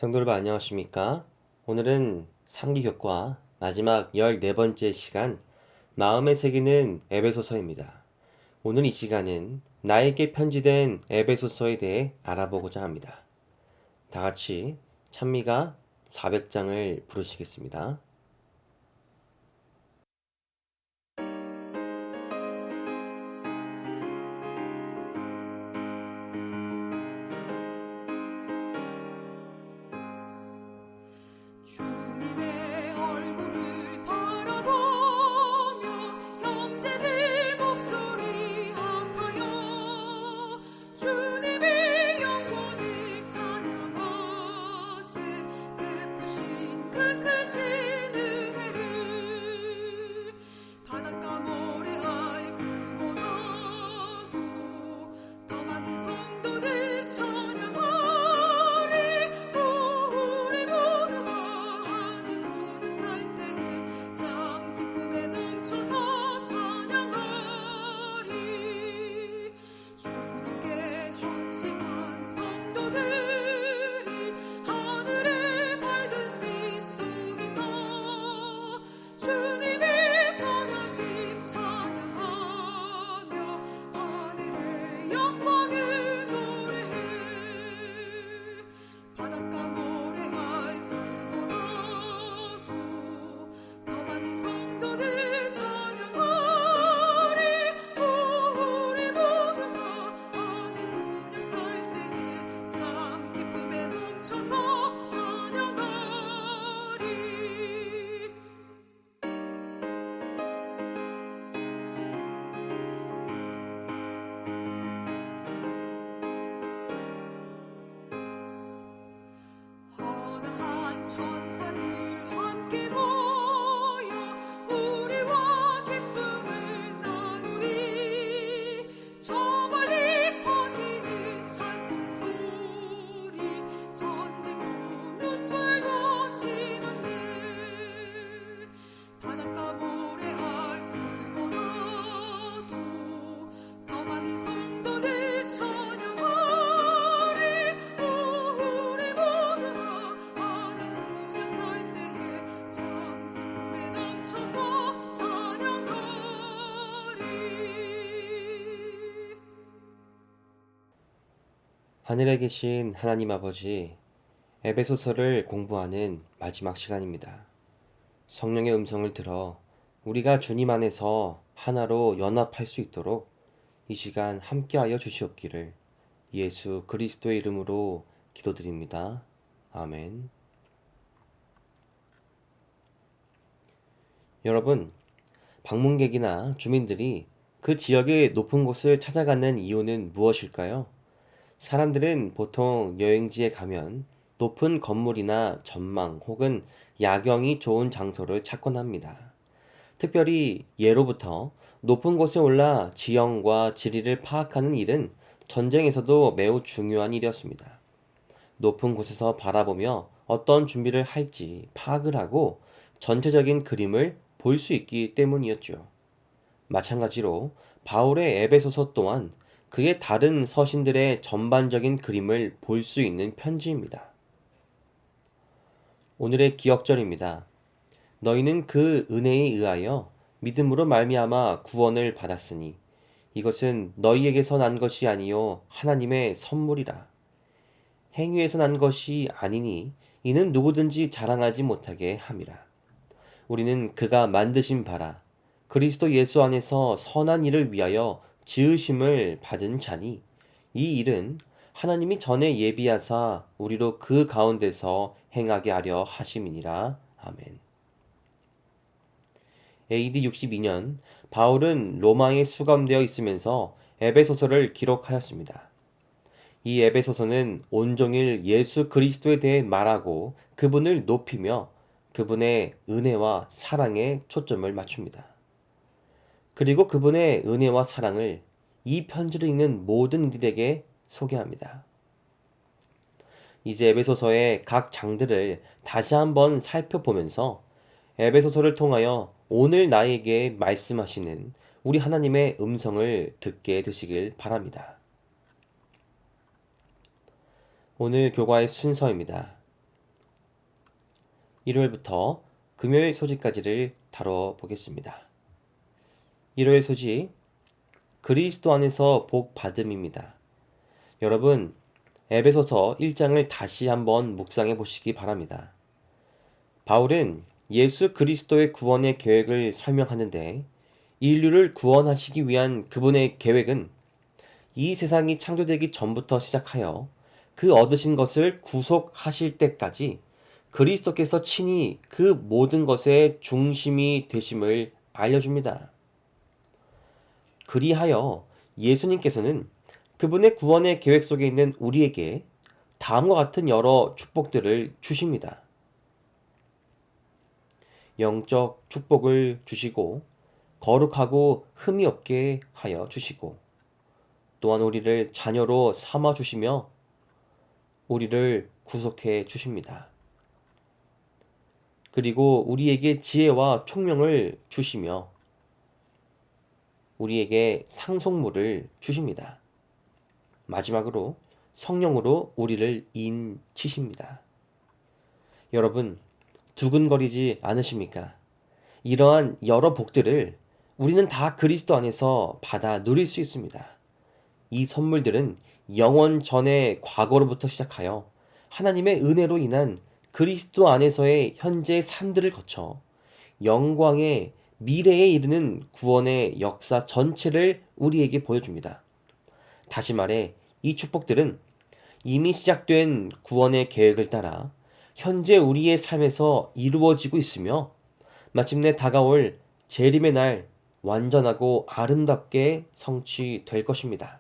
성도 여러분 안녕하십니까? 오늘은 3기 교과 마지막 14번째 시간 마음에 새기는 에베소서입니다. 오늘 이 시간은 나에게 편지된 에베소서에 대해 알아보고자 합니다. 다 같이 찬미가 400장을 부르시겠습니다. 주님의 얼굴을 바라보며 형제들 목소리 합하여 주님의 영광을 찬양하세. 베푸신 그 크신 은혜를 바닷가 모래알 그보다도 더 많은 성도들 찬양하리. 우리 모두가 하늘 보는 살 때에 참 기쁨에 넘쳐서 찬양하리. 주님께 헌신한 성도들이 하늘의 밝은 빛 속에서 주님의 선하심 찬양하며 하늘의 영광을 노래해. 바닷가 모래알 그보다도 더 많은 성도들 찬양하리. 우리 모두가 하늘 분양 살 때에 참 기쁨에 넘쳐서 찬양하리. 허다한 천사들 함께 모여 우리와 기쁨을 나누리. 저 멀리 퍼지는 찬송 소리 전쟁도 눈물도 지났네. 바닷가 모래알 그보다도 더 많은 성도들 찬양하리. 우리 모두가 하늘 분양 살 때에 참 기쁨에 넘쳐서 찬양하리. 하늘에 계신 하나님 아버지, 에베소서를 공부하는 마지막 시간입니다. 성령의 음성을 들어 우리가 주님 안에서 하나로 연합할 수 있도록 이 시간 함께하여 주시옵기를 예수 그리스도의 이름으로 기도드립니다. 아멘. 여러분, 방문객이나 주민들이 그 지역의 높은 곳을 찾아가는 이유는 무엇일까요? 사람들은 보통 여행지에 가면 높은 건물이나 전망 혹은 야경이 좋은 장소를 찾곤 합니다. 특별히 예로부터 높은 곳에 올라 지형과 지리를 파악하는 일은 전쟁에서도 매우 중요한 일이었습니다. 높은 곳에서 바라보며 어떤 준비를 할지 파악을 하고 전체적인 그림을 볼 수 있기 때문이었죠. 마찬가지로 바울의 에베소서 또한 그의 다른 서신들의 전반적인 그림을 볼 수 있는 편지입니다. 오늘의 기억절입니다. 너희는 그 은혜에 의하여 믿음으로 말미암아 구원을 받았으니 이것은 너희에게서 난 것이 아니요 하나님의 선물이라. 행위에서 난 것이 아니니 이는 누구든지 자랑하지 못하게 함이라. 우리는 그가 만드신 바라 그리스도 예수 안에서 선한 일을 위하여 지으심을 받은 자니 이 일은 하나님이 전에 예비하사 우리로 그 가운데서 행하게 하려 하심이니라. 아멘. AD 62년 바울은 로마에 수감되어 있으면서 에베소서를 기록하였습니다. 이 에베소서는 온종일 예수 그리스도에 대해 말하고 그분을 높이며 그분의 은혜와 사랑에 초점을 맞춥니다. 그리고 그분의 은혜와 사랑을 이 편지를 읽는 모든 이들에게 소개합니다. 이제 에베소서의 각 장들을 다시 한번 살펴보면서 에베소서를 통하여 오늘 나에게 말씀하시는 우리 하나님의 음성을 듣게 되시길 바랍니다. 오늘 교과의 순서입니다. 일요일부터 금요일 소식까지를 다뤄보겠습니다. 일요일 소식, 그리스도 안에서 복 받음입니다. 여러분, 에베소서 1장을 다시 한번 묵상해 보시기 바랍니다. 바울은 예수 그리스도의 구원의 계획을 설명하는데 인류를 구원하시기 위한 그분의 계획은 이 세상이 창조되기 전부터 시작하여 그 얻으신 것을 구속하실 때까지 그리스도께서 친히 그 모든 것의 중심이 되심을 알려줍니다. 그리하여 예수님께서는 그분의 구원의 계획 속에 있는 우리에게 다음과 같은 여러 축복들을 주십니다. 영적 축복을 주시고 거룩하고 흠이 없게 하여 주시고 또한 우리를 자녀로 삼아 주시며 우리를 구속해 주십니다. 그리고 우리에게 지혜와 총명을 주시며 우리에게 상속물을 주십니다. 마지막으로 성령으로 우리를 인치십니다. 여러분, 두근거리지 않으십니까? 이러한 여러 복들을 우리는 다 그리스도 안에서 받아 누릴 수 있습니다. 이 선물들은 영원 전의 과거로부터 시작하여 하나님의 은혜로 인한 그리스도 안에서의 현재의 삶들을 거쳐 영광의 미래에 이르는 구원의 역사 전체를 우리에게 보여줍니다. 다시 말해, 이 축복들은 이미 시작된 구원의 계획을 따라 현재 우리의 삶에서 이루어지고 있으며 마침내 다가올 재림의 날 완전하고 아름답게 성취될 것입니다.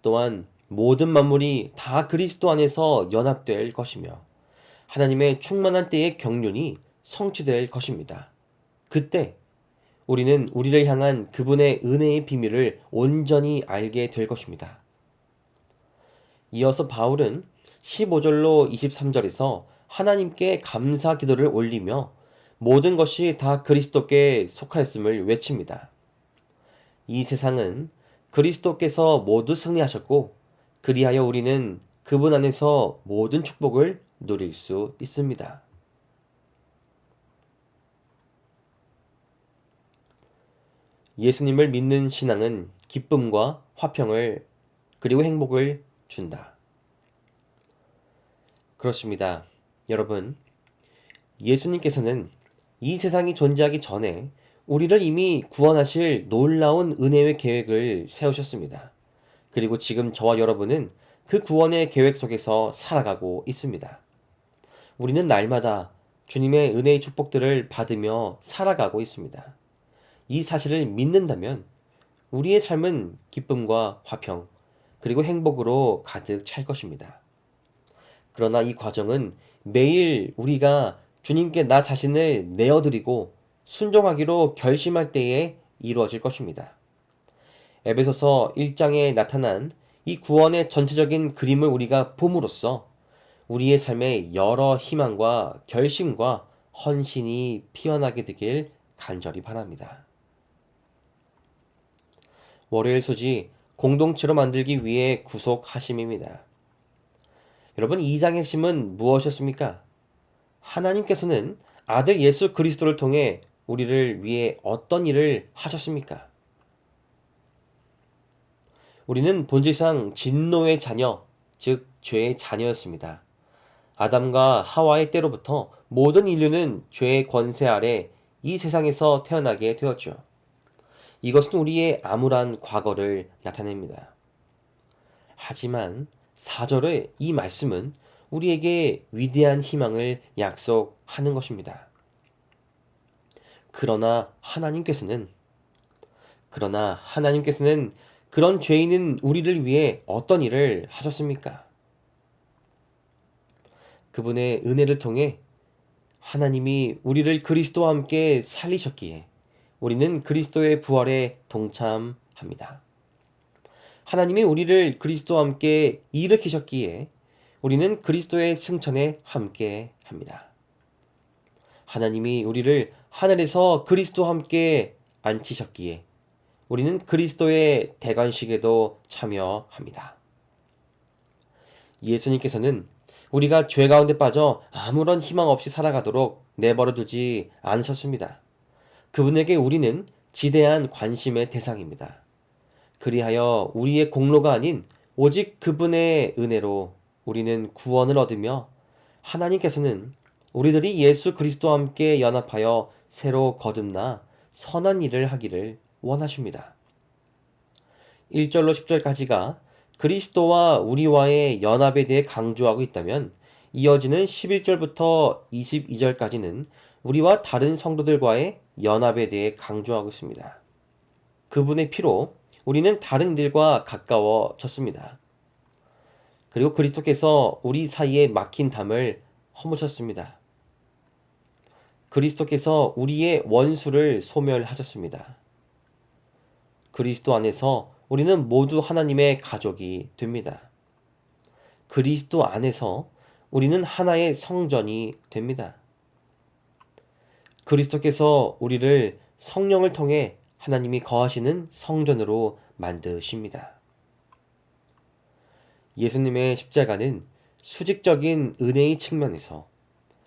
또한 모든 만물이 다 그리스도 안에서 연합될 것이며 하나님의 충만한 때의 경륜이 성취될 것입니다. 그때 우리는 우리를 향한 그분의 은혜의 비밀을 온전히 알게 될 것입니다. 이어서 바울은 15절로 23절에서 하나님께 감사 기도를 올리며 모든 것이 다 그리스도께 속하였음을 외칩니다. 이 세상은 그리스도께서 모두 승리하셨고 그리하여 우리는 그분 안에서 모든 축복을 누릴 수 있습니다. 예수님을 믿는 신앙은 기쁨과 화평을 그리고 행복을 준다. 그렇습니다. 여러분, 예수님께서는 이 세상이 존재하기 전에 우리를 이미 구원하실 놀라운 은혜의 계획을 세우셨습니다. 그리고 지금 저와 여러분은 그 구원의 계획 속에서 살아가고 있습니다. 우리는 날마다 주님의 은혜의 축복들을 받으며 살아가고 있습니다. 이 사실을 믿는다면 우리의 삶은 기쁨과 화평, 그리고 행복으로 가득 찰 것입니다. 그러나 이 과정은 매일 우리가 주님께 나 자신을 내어드리고 순종하기로 결심할 때에 이루어질 것입니다. 에베소서 1장에 나타난 이 구원의 전체적인 그림을 우리가 봄으로써 우리의 삶에 여러 희망과 결심과 헌신이 피어나게 되길 간절히 바랍니다. 월요일 소지 공동체로 만들기 위해 구속하심입니다. 여러분, 이 장의 핵심은 무엇이었습니까? 하나님께서는 아들 예수 그리스도를 통해 우리를 위해 어떤 일을 하셨습니까? 우리는 본질상 진노의 자녀, 즉 죄의 자녀였습니다. 아담과 하와의 때로부터 모든 인류는 죄의 권세 아래 이 세상에서 태어나게 되었죠. 이것은 우리의 암울한 과거를 나타냅니다. 하지만 4절의 이 말씀은 우리에게 위대한 희망을 약속하는 것입니다. 그러나 하나님께서는 그런 죄인은 우리를 위해 어떤 일을 하셨습니까? 그분의 은혜를 통해 하나님이 우리를 그리스도와 함께 살리셨기에 우리는 그리스도의 부활에 동참합니다. 하나님이 우리를 그리스도와 함께 일으키셨기에 우리는 그리스도의 승천에 함께 합니다. 하나님이 우리를 하늘에서 그리스도와 함께 앉히셨기에 우리는 그리스도의 대관식에도 참여합니다. 예수님께서는 우리가 죄 가운데 빠져 아무런 희망 없이 살아가도록 내버려 두지 않으셨습니다. 그분에게 우리는 지대한 관심의 대상입니다. 그리하여 우리의 공로가 아닌 오직 그분의 은혜로 우리는 구원을 얻으며 하나님께서는 우리들이 예수 그리스도와 함께 연합하여 새로 거듭나 선한 일을 하기를 원하십니다. 1절로 10절까지가 그리스도와 우리와의 연합에 대해 강조하고 있다면 이어지는 11절부터 22절까지는 우리와 다른 성도들과의 연합에 대해 강조하고 있습니다. 그분의 피로 우리는 다른 이들과 가까워졌습니다. 그리고 그리스도께서 우리 사이에 막힌 담을 허무셨습니다. 그리스도께서 우리의 원수를 소멸하셨습니다. 그리스도 안에서 우리는 모두 하나님의 가족이 됩니다. 그리스도 안에서 우리는 하나의 성전이 됩니다. 그리스도께서 우리를 성령을 통해 하나님이 거하시는 성전으로 만드십니다. 예수님의 십자가는 수직적인 은혜의 측면에서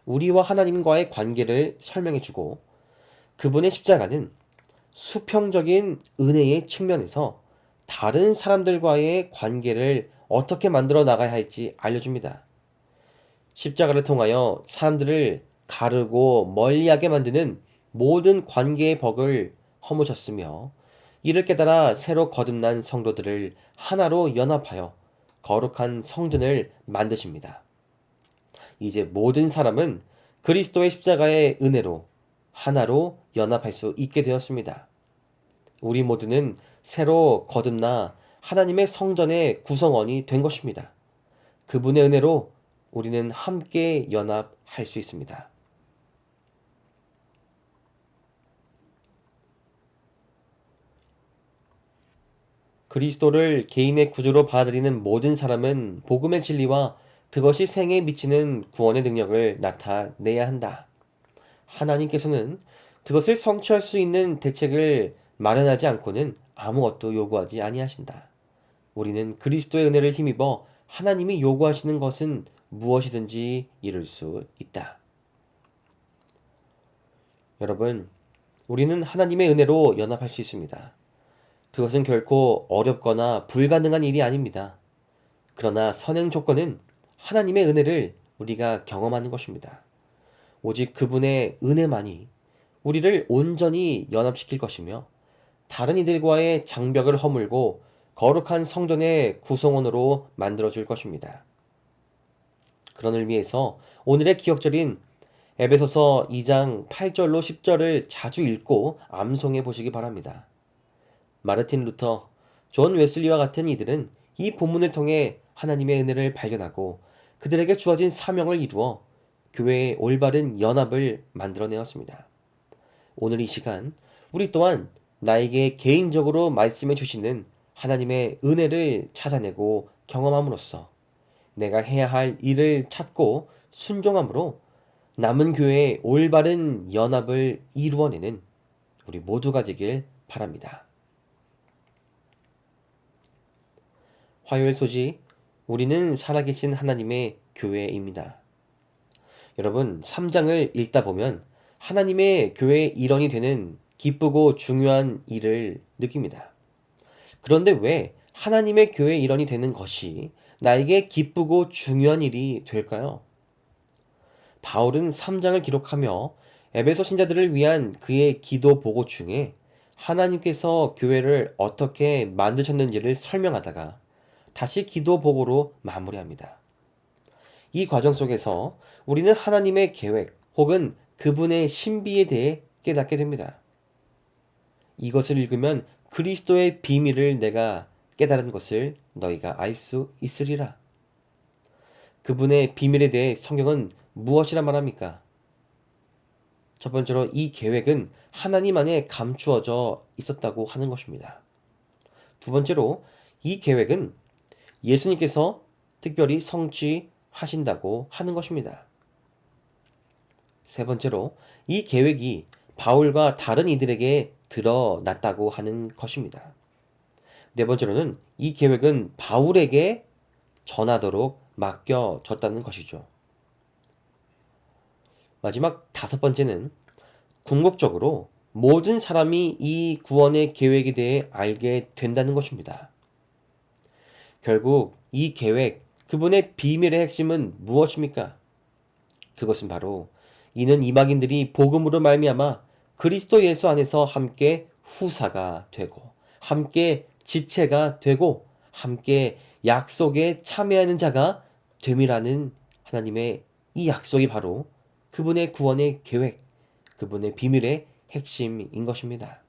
우리와 하나님과의 관계를 설명해주고 그분의 십자가는 수평적인 은혜의 측면에서 다른 사람들과의 관계를 어떻게 만들어 나가야 할지 알려줍니다. 십자가를 통하여 사람들을 가르고 멀리하게 만드는 모든 관계의 벽을 허무셨으며 이를 깨달아 새로 거듭난 성도들을 하나로 연합하여 거룩한 성전을 만드십니다. 이제 모든 사람은 그리스도의 십자가의 은혜로 하나로 연합할 수 있게 되었습니다. 우리 모두는 새로 거듭나 하나님의 성전의 구성원이 된 것입니다. 그분의 은혜로 우리는 함께 연합할 수 있습니다. 그리스도를 개인의 구주로 받아들이는 모든 사람은 복음의 진리와 그것이 생애에 미치는 구원의 능력을 나타내야 한다. 하나님께서는 그것을 성취할 수 있는 대책을 마련하지 않고는 아무것도 요구하지 아니하신다. 우리는 그리스도의 은혜를 힘입어 하나님이 요구하시는 것은 무엇이든지 이룰 수 있다. 여러분, 우리는 하나님의 은혜로 연합할 수 있습니다. 그것은 결코 어렵거나 불가능한 일이 아닙니다. 그러나 선행 조건은 하나님의 은혜를 우리가 경험하는 것입니다. 오직 그분의 은혜만이 우리를 온전히 연합시킬 것이며 다른 이들과의 장벽을 허물고 거룩한 성전의 구성원으로 만들어줄 것입니다. 그런 의미에서 오늘의 기억절인 에베소서 2장 8절로 10절을 자주 읽고 암송해 보시기 바랍니다. 마르틴 루터, 존 웨슬리와 같은 이들은 이 본문을 통해 하나님의 은혜를 발견하고 그들에게 주어진 사명을 이루어 교회의 올바른 연합을 만들어내었습니다. 오늘 이 시간 우리 또한 나에게 개인적으로 말씀해 주시는 하나님의 은혜를 찾아내고 경험함으로써 내가 해야 할 일을 찾고 순종함으로 남은 교회의 올바른 연합을 이루어내는 우리 모두가 되길 바랍니다. 화요일 소식, 우리는 살아계신 하나님의 교회입니다. 여러분, 3장을 읽다 보면 하나님의 교회의 일원이 되는 기쁘고 중요한 일을 느낍니다. 그런데 왜 하나님의 교회의 일원이 되는 것이 나에게 기쁘고 중요한 일이 될까요? 바울은 3장을 기록하며 에베소 신자들을 위한 그의 기도 보고 중에 하나님께서 교회를 어떻게 만드셨는지를 설명하다가 다시 기도 보고로 마무리합니다. 이 과정 속에서 우리는 하나님의 계획 혹은 그분의 신비에 대해 깨닫게 됩니다. 이것을 읽으면 그리스도의 비밀을 내가 깨달은 것을 너희가 알 수 있으리라. 그분의 비밀에 대해 성경은 무엇이라 말합니까? 첫 번째로 이 계획은 하나님 안에 감추어져 있었다고 하는 것입니다. 두 번째로 이 계획은 예수님께서 특별히 성취하신다고 하는 것입니다. 세 번째로 이 계획이 바울과 다른 이들에게 드러났다고 하는 것입니다. 네 번째로는 이 계획은 바울에게 전하도록 맡겨졌다는 것이죠. 마지막 다섯 번째는 궁극적으로 모든 사람이 이 구원의 계획에 대해 알게 된다는 것입니다. 결국 이 계획, 그분의 비밀의 핵심은 무엇입니까? 그것은 바로 이는 이방인들이 복음으로 말미암아 그리스도 예수 안에서 함께 후사가 되고 함께 지체가 되고 함께 약속에 참여하는 자가 됨이라는 하나님의 이 약속이 바로 그분의 구원의 계획, 그분의 비밀의 핵심인 것입니다.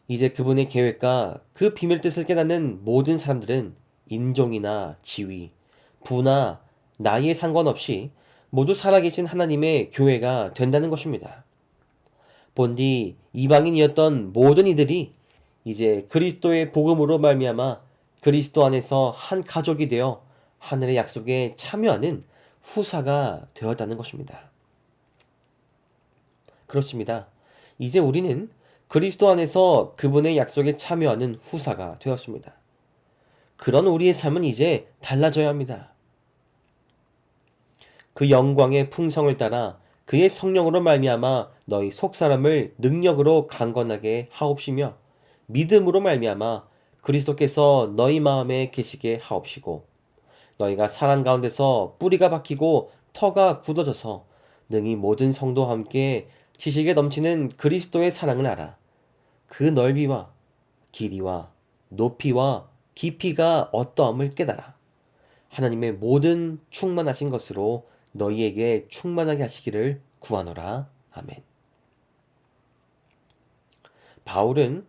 이제 그분의 계획과 그 비밀 뜻을 깨닫는 모든 사람들은 인종이나 지위, 부나 나이에 상관없이 모두 살아계신 하나님의 교회가 된다는 것입니다. 본디 이방인이었던 모든 이들이 이제 그리스도의 복음으로 말미암아 그리스도 안에서 한 가족이 되어 하늘의 약속에 참여하는 후사가 되었다는 것입니다. 그렇습니다. 이제 우리는 그리스도 안에서 그분의 약속에 참여하는 후사가 되었습니다. 그런 우리의 삶은 이제 달라져야 합니다. 그 영광의 풍성을 따라 그의 성령으로 말미암아 너희 속사람을 능력으로 강건하게 하옵시며 믿음으로 말미암아 그리스도께서 너희 마음에 계시게 하옵시고 너희가 사랑 가운데서 뿌리가 박히고 터가 굳어져서 능히 모든 성도와 함께 지식에 넘치는 그리스도의 사랑을 알아 그 넓이와 길이와 높이와 깊이가 어떠함을 깨달아 하나님의 모든 충만하신 것으로 너희에게 충만하게 하시기를 구하노라. 아멘. 바울은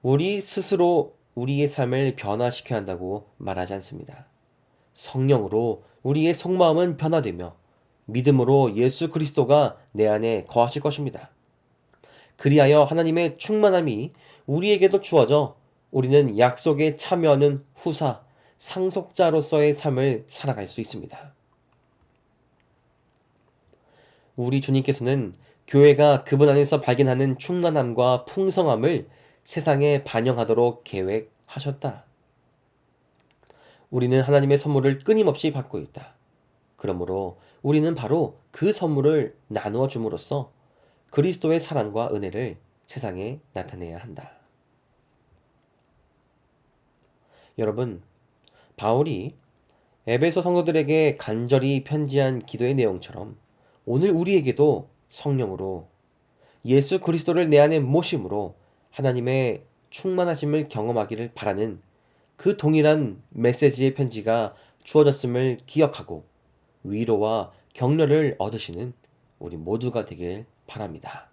우리 스스로 우리의 삶을 변화시켜야 한다고 말하지 않습니다. 성령으로 우리의 속마음은 변화되며 믿음으로 예수 그리스도가 내 안에 거하실 것입니다. 그리하여 하나님의 충만함이 우리에게도 주어져 우리는 약속에 참여하는 후사, 상속자로서의 삶을 살아갈 수 있습니다. 우리 주님께서는 교회가 그분 안에서 발견하는 충만함과 풍성함을 세상에 반영하도록 계획하셨다. 우리는 하나님의 선물을 끊임없이 받고 있다. 그러므로 우리는 바로 그 선물을 나누어 줌으로써 그리스도의 사랑과 은혜를 세상에 나타내야 한다. 여러분, 바울이 에베소 성도들에게 간절히 편지한 기도의 내용처럼 오늘 우리에게도 성령으로 예수 그리스도를 내 안에 모심으로 하나님의 충만하심을 경험하기를 바라는 그 동일한 메시지의 편지가 주어졌음을 기억하고 위로와 격려를 얻으시는 우리 모두가 되길 바랍니다.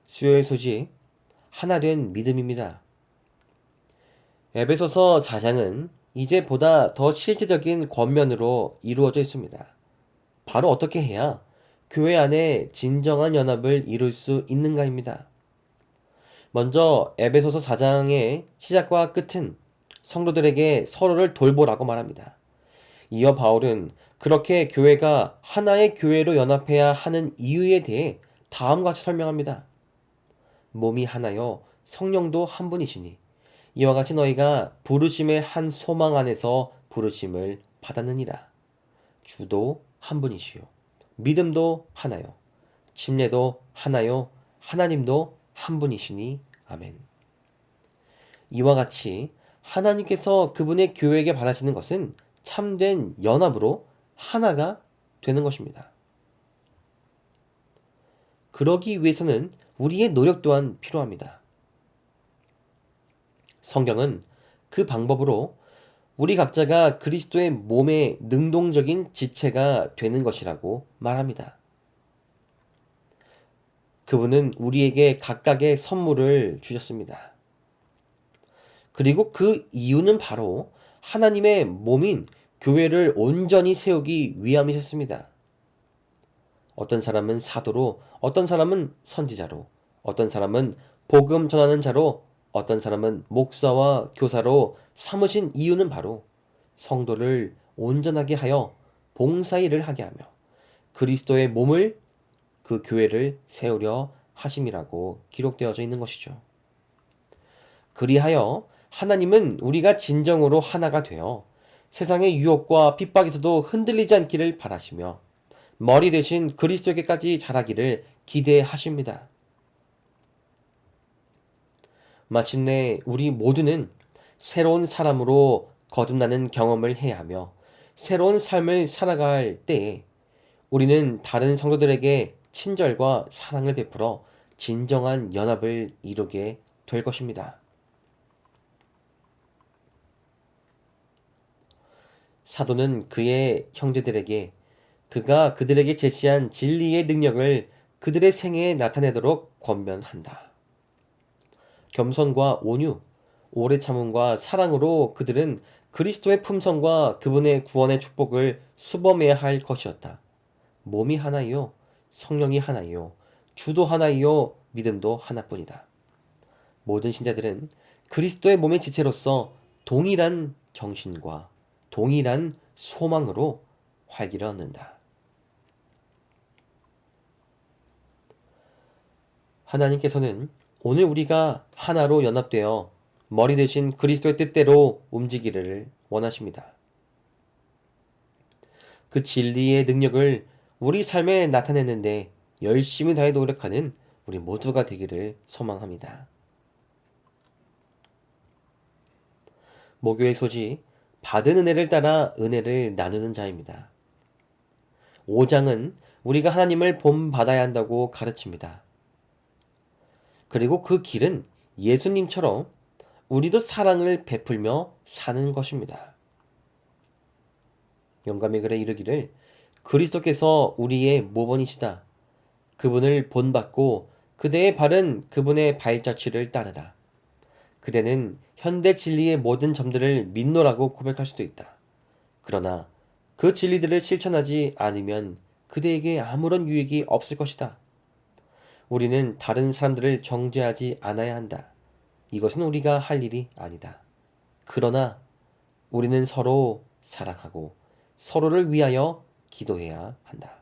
수요일 소식 하나된 믿음입니다. 에베소서 4장은 이제 보다 더 실제적인 권면으로 이루어져 있습니다. 바로 어떻게 해야 교회 안에 진정한 연합을 이룰 수 있는가입니다. 먼저 에베소서 4장의 시작과 끝은 성도들에게 서로를 돌보라고 말합니다. 이어 바울은 그렇게 교회가 하나의 교회로 연합해야 하는 이유에 대해 다음과 같이 설명합니다. 몸이 하나요 성령도 한 분이시니 이와 같이 너희가 부르심의 한 소망 안에서 부르심을 받았느니라. 주도 한 분이시요 믿음도 하나요 침례도 하나요 하나님도 한 분이시니 아멘. 이와 같이 하나님께서 그분의 교회에게 바라시는 것은 참된 연합으로 하나가 되는 것입니다. 그러기 위해서는 우리의 노력 또한 필요합니다. 성경은 그 방법으로 우리 각자가 그리스도의 몸의 능동적인 지체가 되는 것이라고 말합니다. 그분은 우리에게 각각의 선물을 주셨습니다. 그리고 그 이유는 바로 하나님의 몸인 교회를 온전히 세우기 위함이셨습니다. 어떤 사람은 사도로, 어떤 사람은 선지자로, 어떤 사람은 복음 전하는 자로, 어떤 사람은 목사와 교사로 삼으신 이유는 바로 성도를 온전하게 하여 봉사일을 하게 하며 그리스도의 몸을 그 교회를 세우려 하심이라고 기록되어져 있는 것이죠. 그리하여 하나님은 우리가 진정으로 하나가 되어 세상의 유혹과 핍박에서도 흔들리지 않기를 바라시며 머리 대신 그리스도에게까지 자라기를 기대하십니다. 마침내 우리 모두는 새로운 사람으로 거듭나는 경험을 해야 하며 새로운 삶을 살아갈 때에 우리는 다른 성도들에게 친절과 사랑을 베풀어 진정한 연합을 이루게 될 것입니다. 사도는 그의 형제들에게 그가 그들에게 제시한 진리의 능력을 그들의 생애에 나타내도록 권면한다. 겸손과 온유, 오래 참음과 사랑으로 그들은 그리스도의 품성과 그분의 구원의 축복을 수범해야 할 것이었다. 몸이 하나이요, 성령이 하나이요, 주도 하나이요, 믿음도 하나뿐이다. 모든 신자들은 그리스도의 몸의 지체로서 동일한 정신과 동일한 소망으로 활기를 얻는다. 하나님께서는 오늘 우리가 하나로 연합되어 머리 대신 그리스도의 뜻대로 움직이기를 원하십니다. 그 진리의 능력을 우리 삶에 나타내는데 열심히 다해 노력하는 우리 모두가 되기를 소망합니다. 모교의 소지, 받은 은혜를 따라 은혜를 나누는 자입니다. 5장은 우리가 하나님을 본받아야 한다고 가르칩니다. 그리고 그 길은 예수님처럼 우리도 사랑을 베풀며 사는 것입니다. 영감의 글에 이르기를 그리스도께서 우리의 모본이시다. 그분을 본받고 그대의 발은 그분의 발자취를 따르다. 그대는 현대 진리의 모든 점들을 믿노라고 고백할 수도 있다. 그러나 그 진리들을 실천하지 않으면 그대에게 아무런 유익이 없을 것이다. 우리는 다른 사람들을 정죄하지 않아야 한다. 이것은 우리가 할 일이 아니다. 그러나 우리는 서로 사랑하고 서로를 위하여 기도해야 한다.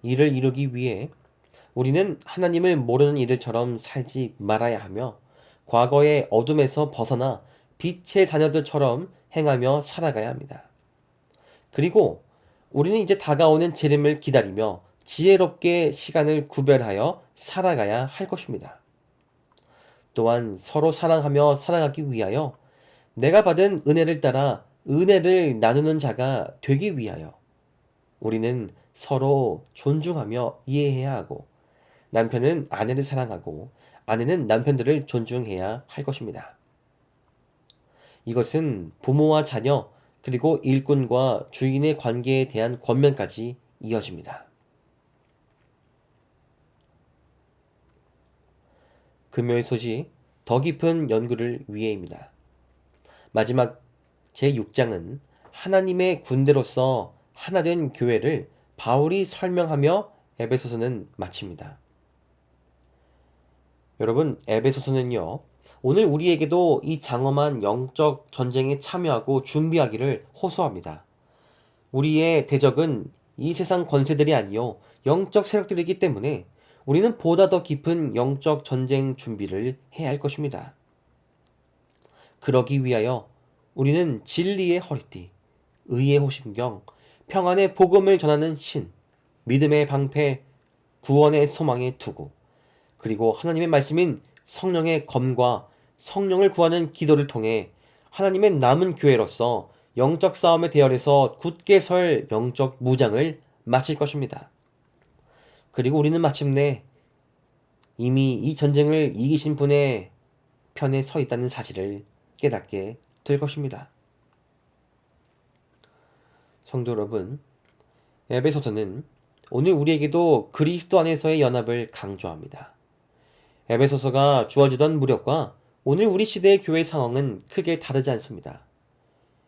이를 이루기 위해 우리는 하나님을 모르는 이들처럼 살지 말아야 하며 과거의 어둠에서 벗어나 빛의 자녀들처럼 행하며 살아가야 합니다. 그리고 우리는 이제 다가오는 재림을 기다리며 지혜롭게 시간을 구별하여 살아가야 할 것입니다. 또한 서로 사랑하며 살아가기 위하여 내가 받은 은혜를 따라 은혜를 나누는 자가 되기 위하여 우리는 서로 존중하며 이해해야 하고 남편은 아내를 사랑하고 아내는 남편들을 존중해야 할 것입니다. 이것은 부모와 자녀 그리고 일꾼과 주인의 관계에 대한 권면까지 이어집니다. 금요일 소식 더 깊은 연구를 위해입니다. 마지막 제6장은 하나님의 군대로서 하나된 교회를 바울이 설명하며 에베소서는 마칩니다. 여러분, 에베소서는요, 오늘 우리에게도 이 장엄한 영적 전쟁에 참여하고 준비하기를 호소합니다. 우리의 대적은 이 세상 권세들이 아니요 영적 세력들이기 때문에 우리는 보다 더 깊은 영적 전쟁 준비를 해야 할 것입니다. 그러기 위하여 우리는 진리의 허리띠, 의의 호심경, 평안의 복음을 전하는 신, 믿음의 방패, 구원의 소망의 투구, 그리고 하나님의 말씀인 성령의 검과 성령을 구하는 기도를 통해 하나님의 남은 교회로서 영적 싸움의 대열에서 굳게 설 영적 무장을 마칠 것입니다. 그리고 우리는 마침내 이미 이 전쟁을 이기신 분의 편에 서 있다는 사실을 깨닫게 될 것입니다. 성도 여러분, 에베소서는 오늘 우리에게도 그리스도 안에서의 연합을 강조합니다. 에베소서가 주어지던 무렵과 오늘 우리 시대의 교회 상황은 크게 다르지 않습니다.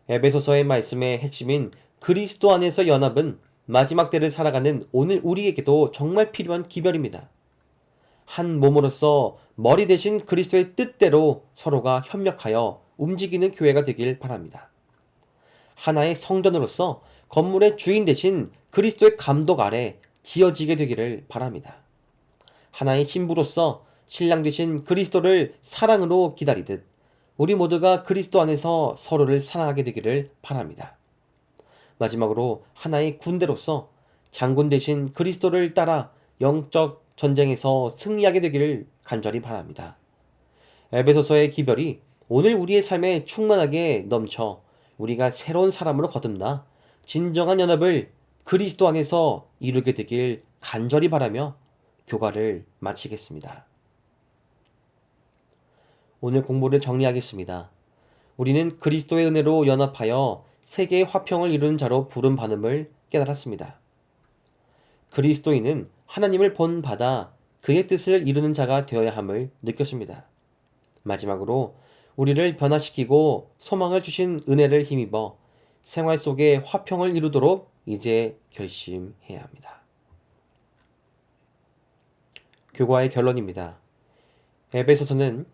에베소서의 말씀의 핵심인 그리스도 안에서 연합은 마지막 때를 살아가는 오늘 우리에게도 정말 필요한 기별입니다. 한 몸으로서 머리 대신 그리스도의 뜻대로 서로가 협력하여 움직이는 교회가 되길 바랍니다. 하나의 성전으로서 건물의 주인 대신 그리스도의 감독 아래 지어지게 되기를 바랍니다. 하나의 신부로서 신랑 되신 그리스도를 사랑으로 기다리듯 우리 모두가 그리스도 안에서 서로를 사랑하게 되기를 바랍니다. 마지막으로 하나의 군대로서 장군 되신 그리스도를 따라 영적 전쟁에서 승리하게 되기를 간절히 바랍니다. 에베소서의 기별이 오늘 우리의 삶에 충만하게 넘쳐 우리가 새로운 사람으로 거듭나 진정한 연합을 그리스도 안에서 이루게 되길 간절히 바라며 교가를 마치겠습니다. 오늘 공부를 정리하겠습니다. 우리는 그리스도의 은혜로 연합하여 세계의 화평을 이루는 자로 부름 받음을 깨달았습니다. 그리스도인은 하나님을 본받아 그의 뜻을 이루는 자가 되어야 함을 느꼈습니다. 마지막으로 우리를 변화시키고 소망을 주신 은혜를 힘입어 생활 속에 화평을 이루도록 이제 결심해야 합니다. 교과의 결론입니다. 에베소서는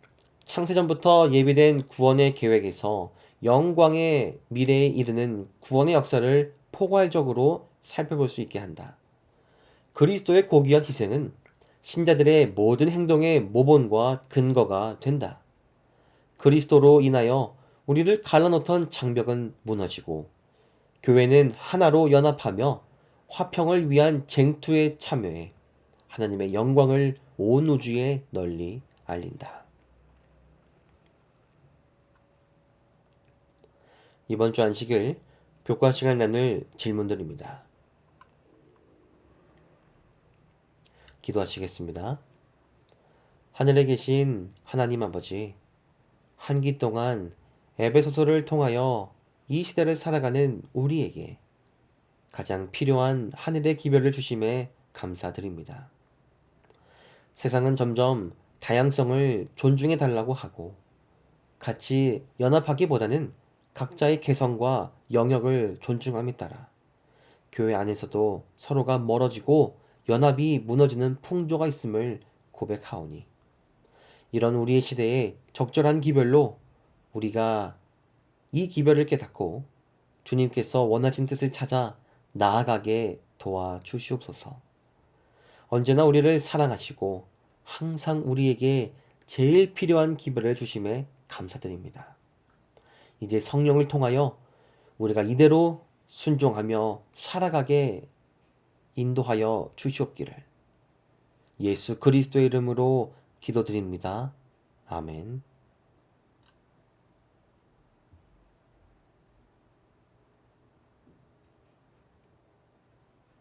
창세전부터 예비된 구원의 계획에서 영광의 미래에 이르는 구원의 역사를 포괄적으로 살펴볼 수 있게 한다. 그리스도의 고귀한 희생은 신자들의 모든 행동의 모본과 근거가 된다. 그리스도로 인하여 우리를 갈라놓던 장벽은 무너지고 교회는 하나로 연합하며 화평을 위한 쟁투에 참여해 하나님의 영광을 온 우주에 널리 알린다. 이번 주 안식일 교과 시간 나눌 질문들입니다. 기도하시겠습니다. 하늘에 계신 하나님 아버지, 한 기 동안 에베소서를 통하여 이 시대를 살아가는 우리에게 가장 필요한 하늘의 기별을 주심에 감사드립니다. 세상은 점점 다양성을 존중해 달라고 하고 같이 연합하기보다는 각자의 개성과 영역을 존중함에 따라 교회 안에서도 서로가 멀어지고 연합이 무너지는 풍조가 있음을 고백하오니 이런 우리의 시대에 적절한 기별로 우리가 이 기별을 깨닫고 주님께서 원하신 뜻을 찾아 나아가게 도와주시옵소서. 언제나 우리를 사랑하시고 항상 우리에게 제일 필요한 기별을 주심에 감사드립니다. 이제 성령을 통하여 우리가 이대로 순종하며 살아가게 인도하여 주시옵기를 예수 그리스도의 이름으로 기도드립니다. 아멘.